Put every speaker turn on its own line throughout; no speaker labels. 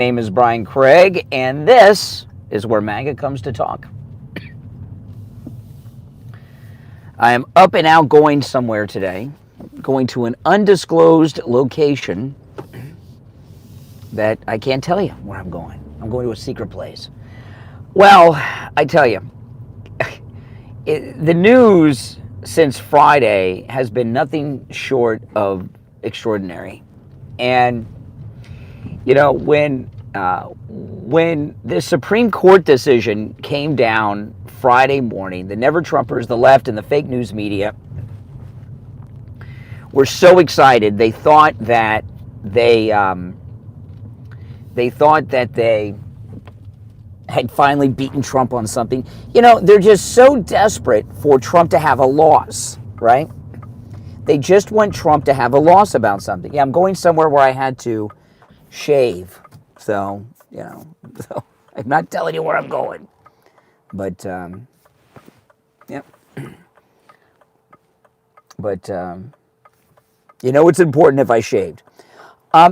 name is Brian Craig, and this is where MAGA comes to talk. I am up and out going somewhere today, going to an undisclosed location that I can't tell you where I'm going. I'm going to a secret place. Well, I tell you, the news since Friday has been nothing short of extraordinary. And, you know, when the Supreme Court decision came down Friday morning, the Never-Trumpers, the left, and the fake news media were so excited. They thought that they had finally beaten Trump on something. You know, they're just so desperate for Trump to have a loss, right? They just want Trump to have a loss about something. Yeah, I'm going somewhere where I had to shave. So, you know, so I'm not telling you where I'm going. But, yeah. But, you know, it's important if I shaved.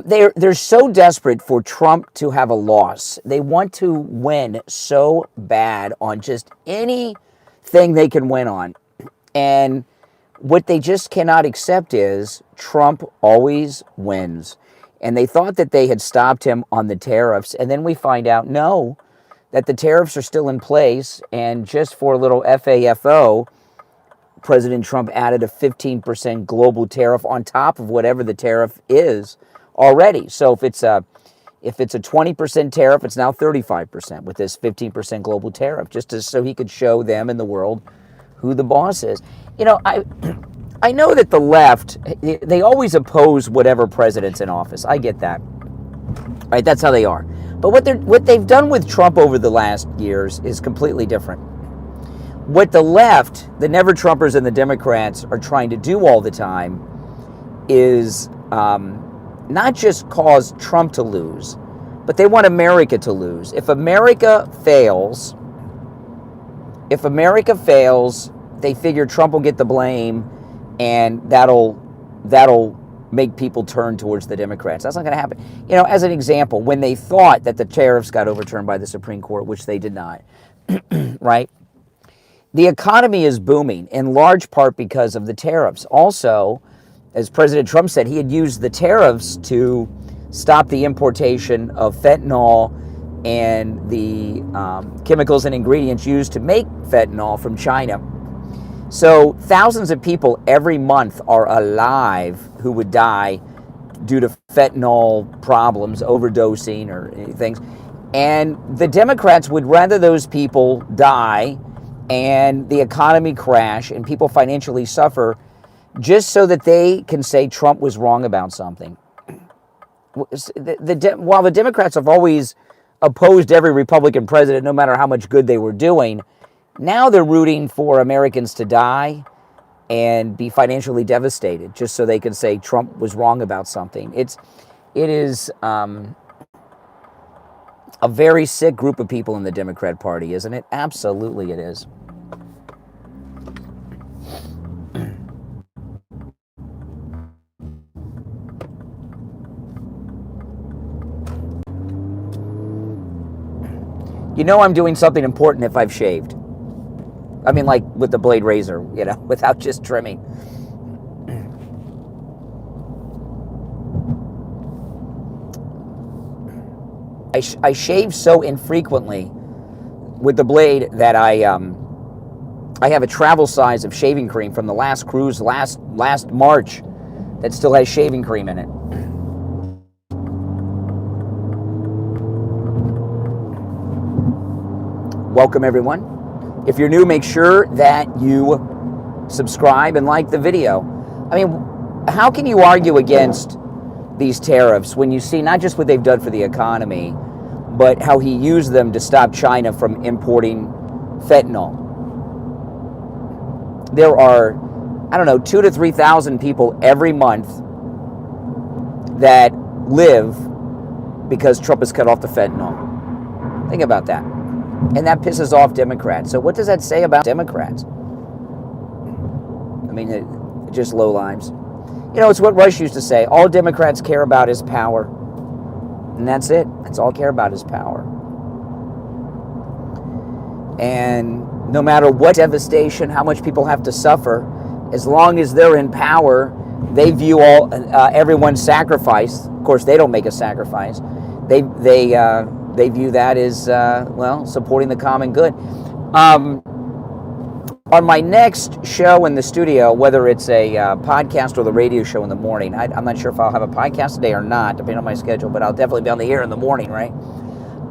They're so desperate for Trump to have a loss. They want to win so bad on just anything they can win on. And what they just cannot accept is Trump always wins. And they thought that they had stopped him on the tariffs. And then we find out, no, that the tariffs are still in place. And just for a little FAFO, President Trump added a 15% global tariff on top of whatever the tariff is already. So if it's a 20% tariff, it's now 35% with this 15% global tariff, just so he could show them and the world who the boss is. You know, I know that the left, they always oppose whatever president's in office. I get that. Right, that's how they are. But what they've done with Trump over the last years is completely different. What the left, the Never-Trumpers and the Democrats are trying to do all the time is not just cause Trump to lose, but they want America to lose. If America fails, they figure Trump will get the blame, and that'll make people turn towards the Democrats. That's not going to happen. You know, as an example, when they thought that the tariffs got overturned by the Supreme Court, which they did not, right? The economy is booming in large part because of the tariffs. Also, as President Trump said, he had used the tariffs to stop the importation of fentanyl and the chemicals and ingredients used to make fentanyl from China. So thousands of people every month are alive who would die due to fentanyl problems, overdosing or things. And the Democrats would rather those people die and the economy crash and people financially suffer just so that they can say Trump was wrong about something. While the Democrats have always opposed every Republican president, no matter how much good they were doing, now they're rooting for Americans to die and be financially devastated just so they can say Trump was wrong about something. It is a very sick group of people in the Democrat Party, isn't it? Absolutely it is. You know I'm doing something important if I've shaved. I mean, like with the blade razor, you know, without just trimming. I shave so infrequently with the blade that I have a travel size of shaving cream from the last cruise last March that still has shaving cream in it. Welcome, everyone. If you're new, make sure that you subscribe and like the video. I mean, how can you argue against these tariffs when you see not just what they've done for the economy, but how he used them to stop China from importing fentanyl? There are, 2,000 to 3,000 people every month that live because Trump has cut off the fentanyl. Think about that. And that pisses off Democrats. So what does that say about Democrats? I mean, just low lives. You know, it's what Rush used to say. All Democrats care about is power. And that's it. That's all I care about is power. And no matter what devastation, how much people have to suffer, as long as they're in power, they view everyone's sacrifice. Of course, they don't make a sacrifice. They view that as supporting the common good. On my next show in the studio, whether it's a podcast or the radio show in the morning, I'm not sure if I'll have a podcast today or not, depending on my schedule, but I'll definitely be on the air in the morning, right?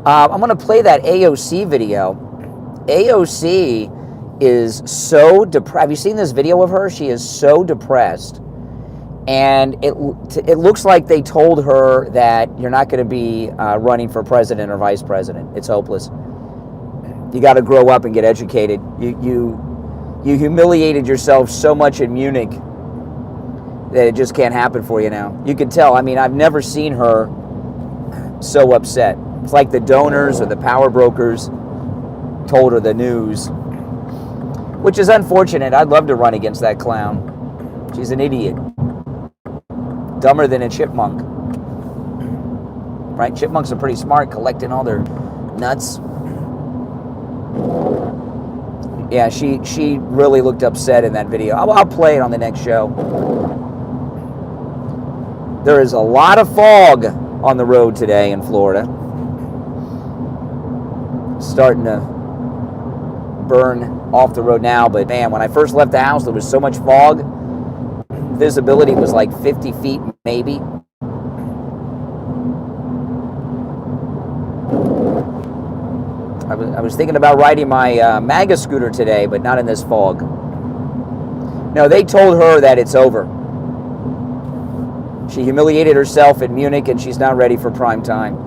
I'm going to play that AOC video. AOC is so depressed. Have you seen this video of her? She is so depressed. And it looks like they told her that you're not going to be running for president or vice president. It's hopeless. You got to grow up and get educated. You humiliated yourself so much in Munich that it just can't happen for you now. You can tell. I mean, I've never seen her so upset. It's like the donors or the power brokers told her the news, which is unfortunate. I'd love to run against that clown. She's an idiot. Dumber than a chipmunk. Right? Chipmunks are pretty smart, collecting all their nuts. Yeah, she really looked upset in that video. I'll play it on the next show. There is a lot of fog on the road today in Florida. Starting to burn off the road now, but man, when I first left the house, there was so much fog. Visibility was like 50 feet, maybe. I was thinking about riding my MAGA scooter today, but not in this fog. No, they told her that it's over. She humiliated herself in Munich, and she's not ready for prime time.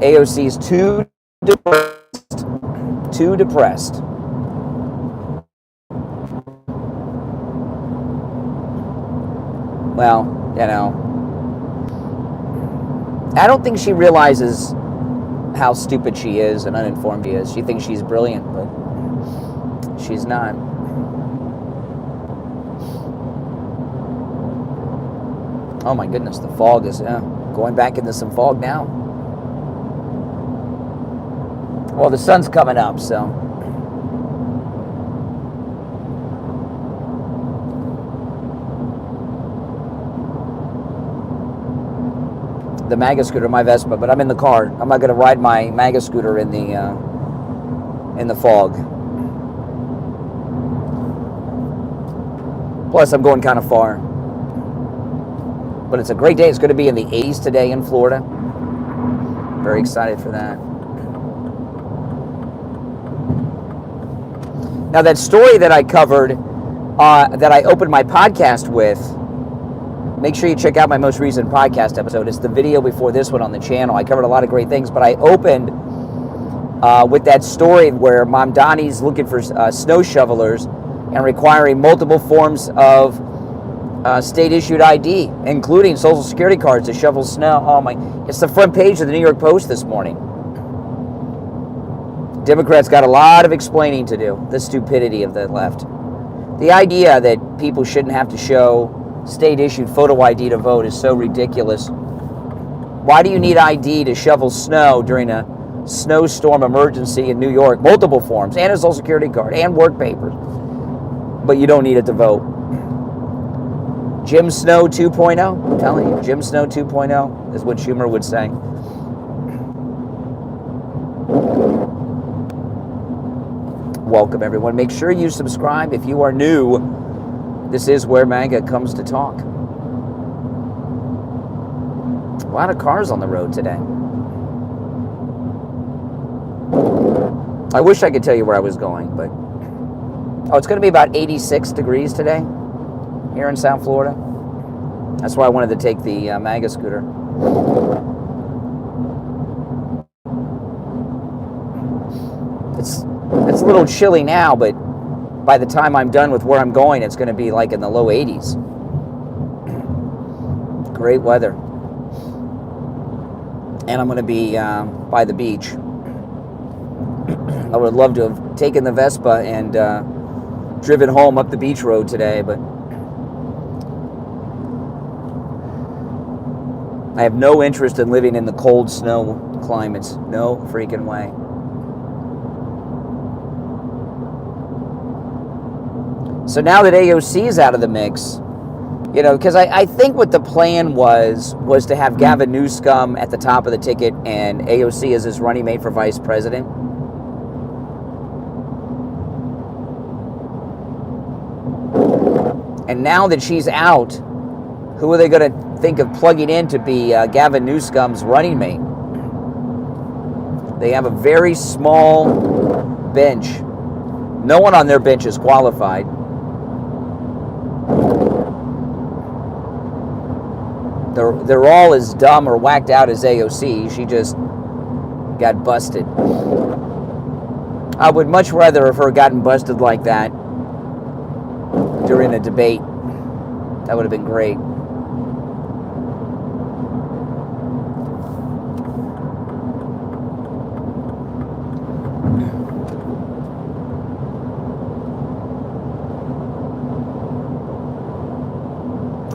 AOC's too depressed. Too depressed. Well, you know, I don't think she realizes how stupid she is and uninformed she is. She thinks she's brilliant, but she's not. Oh my goodness, the fog is going back into some fog now. Well, the sun's coming up, so. The MAGA scooter, my Vespa, but I'm in the car. I'm not going to ride my MAGA scooter in the fog. Plus, I'm going kind of far. But it's a great day. It's going to be in the 80s today in Florida. Very excited for that. Now, that story that I covered, that I opened my podcast with, make sure you check out my most recent podcast episode. It's the video before this one on the channel. I covered a lot of great things, but I opened with that story where Mom Donnie's looking for snow shovelers and requiring multiple forms of state-issued ID, including Social Security cards to shovel snow. Oh my! It's the front page of the New York Post this morning. Democrats got a lot of explaining to do. The stupidity of the left. The idea that people shouldn't have to show state-issued photo ID to vote is so ridiculous. Why do you need ID to shovel snow during a snowstorm emergency in New York? Multiple forms, and a Social Security card, and work papers. But you don't need it to vote. Jim Snow 2.0? I'm telling you, Jim Snow 2.0 is what Schumer would say. Welcome, everyone. Make sure you subscribe if you are new. This is where MAGA comes to talk. A lot of cars on the road today. I wish I could tell you where I was going, but... Oh, it's going to be about 86 degrees today here in South Florida. That's why I wanted to take the MAGA scooter. It's a little chilly now, but by the time I'm done with where I'm going, it's going to be like in the low 80s. Great weather. And I'm going to be by the beach. I would love to have taken the Vespa and driven home up the beach road today, but I have no interest in living in the cold snow climates. No freaking way. So now that AOC is out of the mix, you know, because I think what the plan was to have Gavin Newsom at the top of the ticket and AOC as his running mate for vice president. And now that she's out, who are they going to think of plugging in to be Gavin Newsom's running mate? They have a very small bench. No one on their bench is qualified. They're all as dumb or whacked out as AOC. She just got busted. I would much rather have her gotten busted like that during a debate. That would have been great.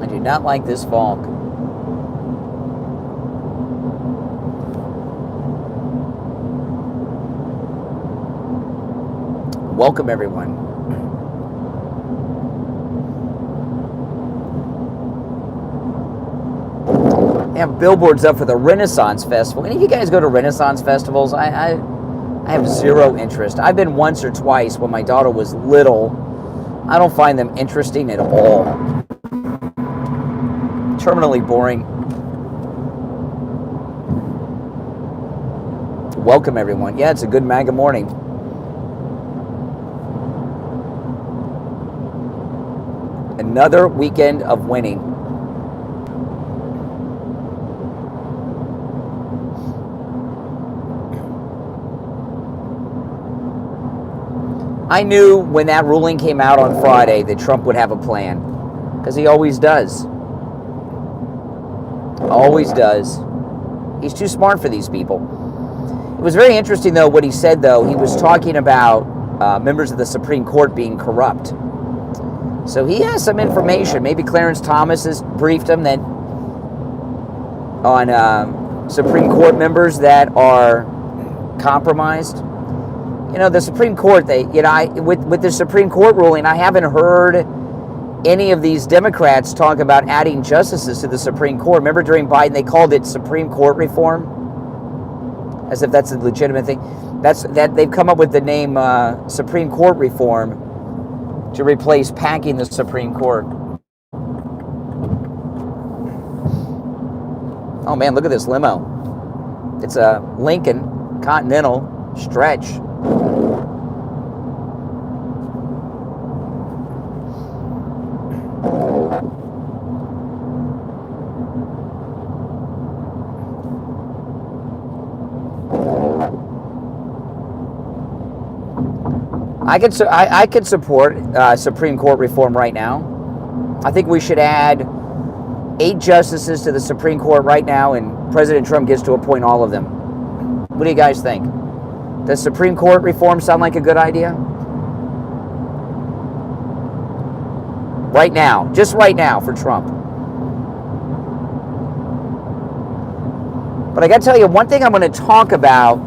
I do not like this fog. Welcome, everyone. They have billboards up for the Renaissance Festival. Any of you guys go to Renaissance festivals? I have zero interest. I've been once or twice when my daughter was little. I don't find them interesting at all. Terminally boring. Welcome, everyone. Yeah, it's a good MAGA morning. Another weekend of winning. I knew when that ruling came out on Friday that Trump would have a plan, because he always does. Always does. He's too smart for these people. It was very interesting, though, what he said, though. He was talking about members of the Supreme Court being corrupt. So he has some information. Maybe Clarence Thomas has briefed him that on Supreme Court members that are compromised. You know, the Supreme Court, with the Supreme Court ruling, I haven't heard any of these Democrats talk about adding justices to the Supreme Court. Remember during Biden, they called it Supreme Court reform, as if that's a legitimate thing. That they've come up with the name Supreme Court reform to replace packing the Supreme Court. Oh man, look at this limo. It's a Lincoln Continental stretch. I could support Supreme Court reform right now. I think we should add 8 justices to the Supreme Court right now, and President Trump gets to appoint all of them. What do you guys think? Does Supreme Court reform sound like a good idea? Right now, just right now for Trump. But I got to tell you, one thing I'm going to talk about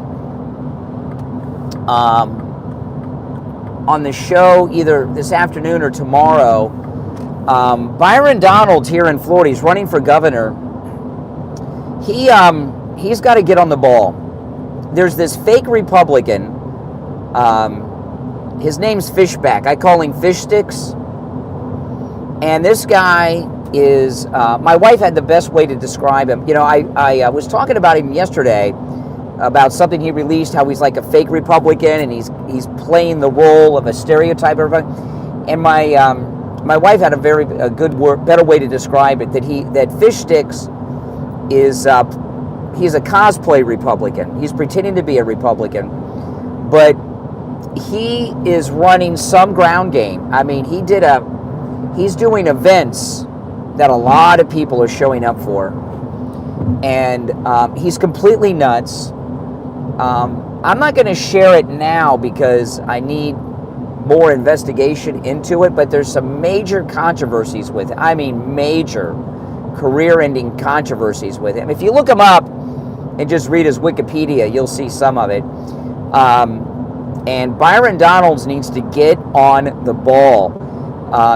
on the show either this afternoon or tomorrow, Byron Donalds here in Florida, he's running for governor. He's got to get on the ball. There's this fake Republican, his name's Fishback. I call him Fish Sticks. And this guy is, my wife had the best way to describe him. You know, I was talking about him yesterday, about something he released, how he's like a fake Republican and he's playing the role of a stereotype. And my wife had a better way to describe it, that Fish Sticks is he's a cosplay Republican. He's pretending to be a Republican, but he is running some ground game. I mean, he's doing events that a lot of people are showing up for, and he's completely nuts. I'm not going to share it now because I need more investigation into it, but there's some major controversies with it. I mean, major career-ending controversies with him. If you look him up and just read his Wikipedia, you'll see some of it. And Byron Donalds needs to get on the ball.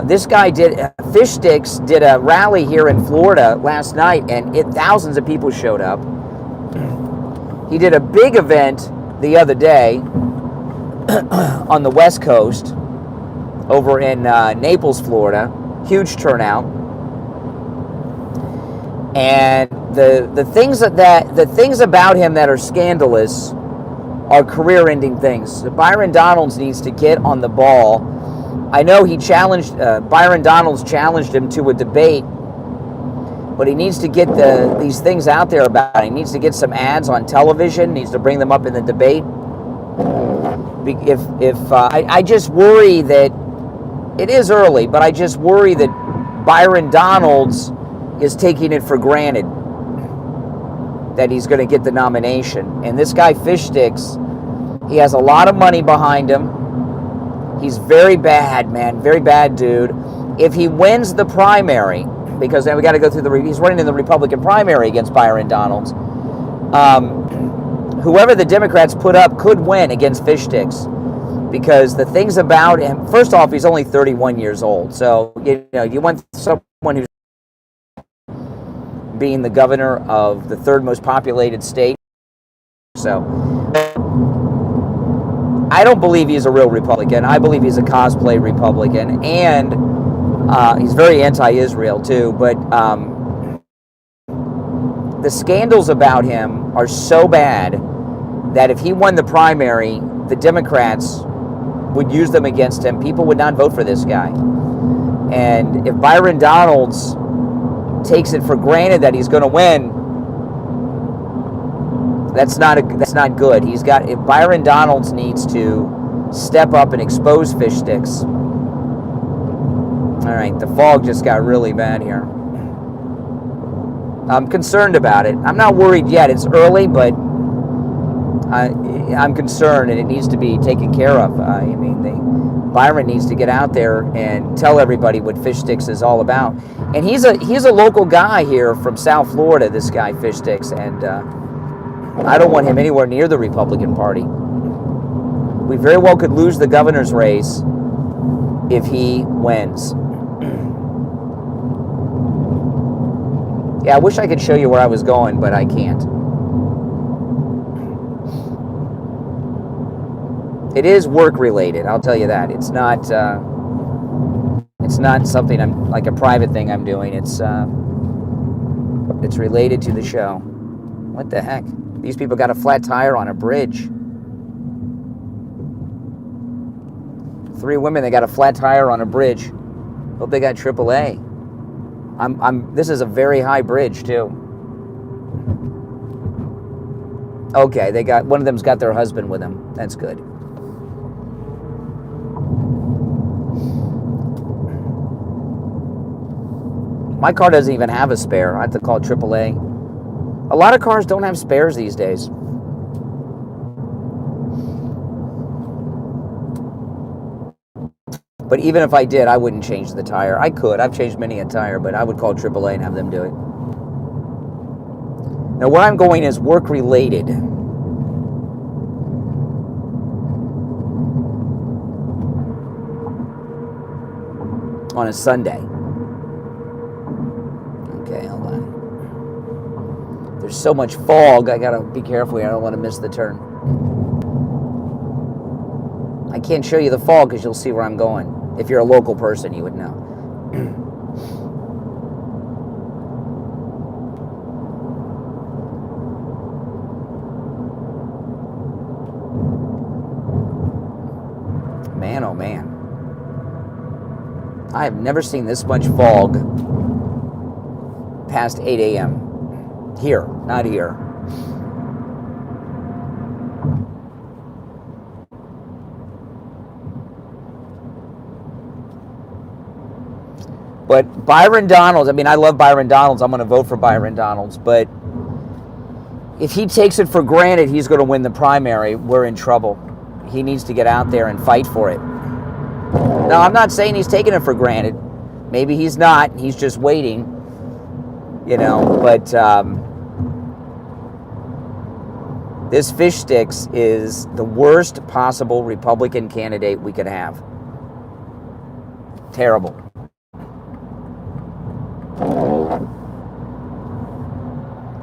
This guy Fish Sticks did a rally here in Florida last night, and thousands of people showed up. He did a big event the other day on the West Coast, over in Naples, Florida. Huge turnout. And the things about him that are scandalous are career-ending things. So Byron Donalds needs to get on the ball. I know Byron Donalds challenged him to a debate, but he needs to get these things out there about it. He needs to get some ads on television, needs to bring them up in the debate. I just worry that, it is early, but I just worry that Byron Donalds is taking it for granted that he's going to get the nomination. And this guy, Fish Sticks, he has a lot of money behind him. He's very bad, man. Very bad dude. If he wins the primary, because then we got to go through he's running in the Republican primary against Byron Donalds. Whoever the Democrats put up could win against Fish Sticks, because the things about him, first off, he's only 31 years old. So, you want someone who's being the governor of the third most populated state. So, I don't believe he's a real Republican. I believe he's a cosplay Republican, and he's very anti-Israel too. But the scandals about him are so bad that if he won the primary, the Democrats would use them against him. People would not vote for this guy. And if Byron Donalds takes it for granted that he's going to win, that's not good. If Byron Donalds needs to step up and expose Fish Sticks. All right, the fog just got really bad here. I'm concerned about it. I'm not worried yet. It's early, but I'm concerned, and it needs to be taken care of. Byron needs to get out there and tell everybody what Fish Sticks is all about. And he's a local guy here from South Florida, this guy, Fish Sticks, and I don't want him anywhere near the Republican Party. We very well could lose the governor's race if he wins. Yeah, I wish I could show you where I was going, but I can't. It is work-related, I'll tell you that. It's not something like a private thing I'm doing. It's related to the show. What the heck? These people got a flat tire on a bridge. 3 women, they got a flat tire on a bridge. Hope they got AAA. This is a very high bridge too. Okay, one of them's got their husband with them. That's good. My car doesn't even have a spare. I have to call AAA. A lot of cars don't have spares these days. But even if I did, I wouldn't change the tire. I could. I've changed many a tire, but I would call AAA and have them do it. Now, where I'm going is work-related. On a Sunday. Okay, hold on. There's so much fog, I gotta be careful here. I don't want to miss the turn. I can't show you the fog because you'll see where I'm going. If you're a local person, you would know. Man, oh man. I have never seen this much fog past 8 a.m. Here, not here. But Byron Donalds, I love Byron Donalds. I'm going to vote for Byron Donalds. But if he takes it for granted he's going to win the primary, we're in trouble. He needs to get out there and fight for it. Now, I'm not saying he's taking it for granted. Maybe he's not. He's just waiting. but this fish sticks is the worst possible Republican candidate we could have. Terrible.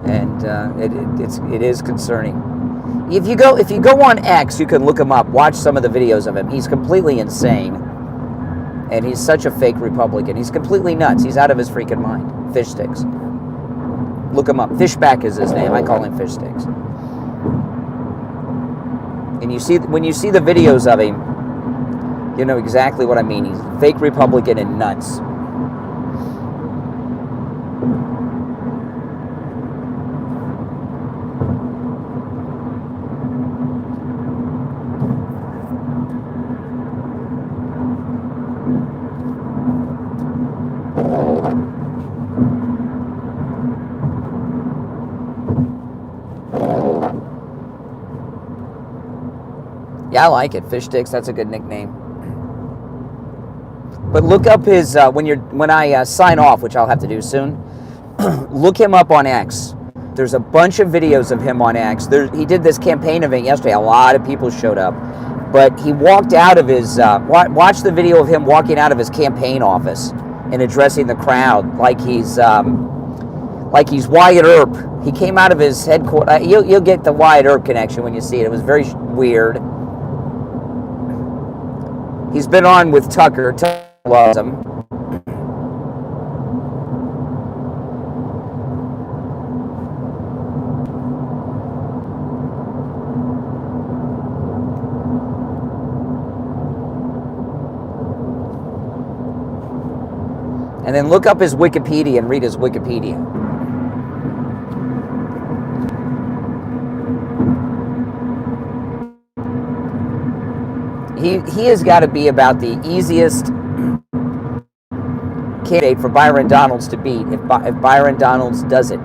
And it is concerning. If you go on X, you can look him up, watch some of the videos of him. He's completely insane, and he's such a fake Republican. He's completely nuts. He's out of his freaking mind. Fish sticks. Look him up. Fishback is his name. I call him Fish Sticks. And when you see the videos of him, you know exactly what I mean. He's a fake Republican and nuts. Yeah, I like it. Fish Sticks, that's a good nickname. But look up his, when I sign off, which I'll have to do soon, look him up on X. There's a bunch of videos of him on X. He did this campaign event yesterday. A lot of people showed up. But he walked out of his, watch the video of him walking out of his campaign office and addressing the crowd like he's Wyatt Earp. He came out of his headquarters. You'll get the Wyatt Earp connection when you see it. It was very weird. He's been on with Tucker. Tucker loves him. And then look up his Wikipedia and read his Wikipedia. He has got to be about the easiest candidate for Byron Donalds to beat if Byron Donalds does it.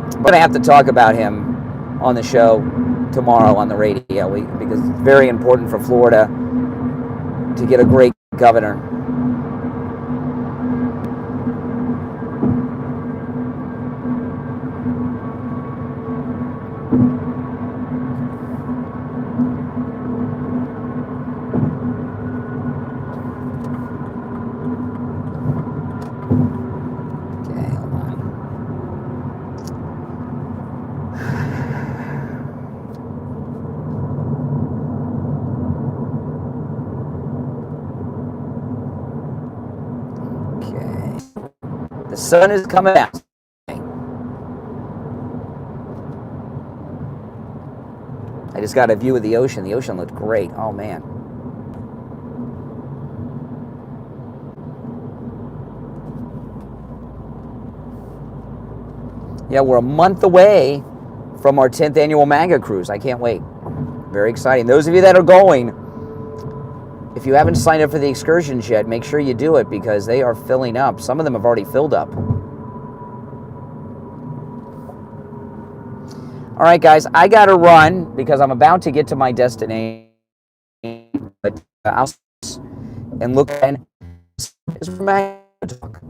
I'm going to have to talk about him on the show tomorrow on the radio because it's very important for Florida to get a great governor. The sun is coming out. I just got a view of the ocean. The ocean looked great. Oh, man. Yeah, we're a month away from our 10th annual MAGA cruise. I can't wait. Very exciting. Those of you that are going, if you haven't signed up for the excursions yet, make sure you do it because they are filling up. Some of them have already filled up. All right, guys, I got to run because I'm about to get to my destination. But I'll and look and talk.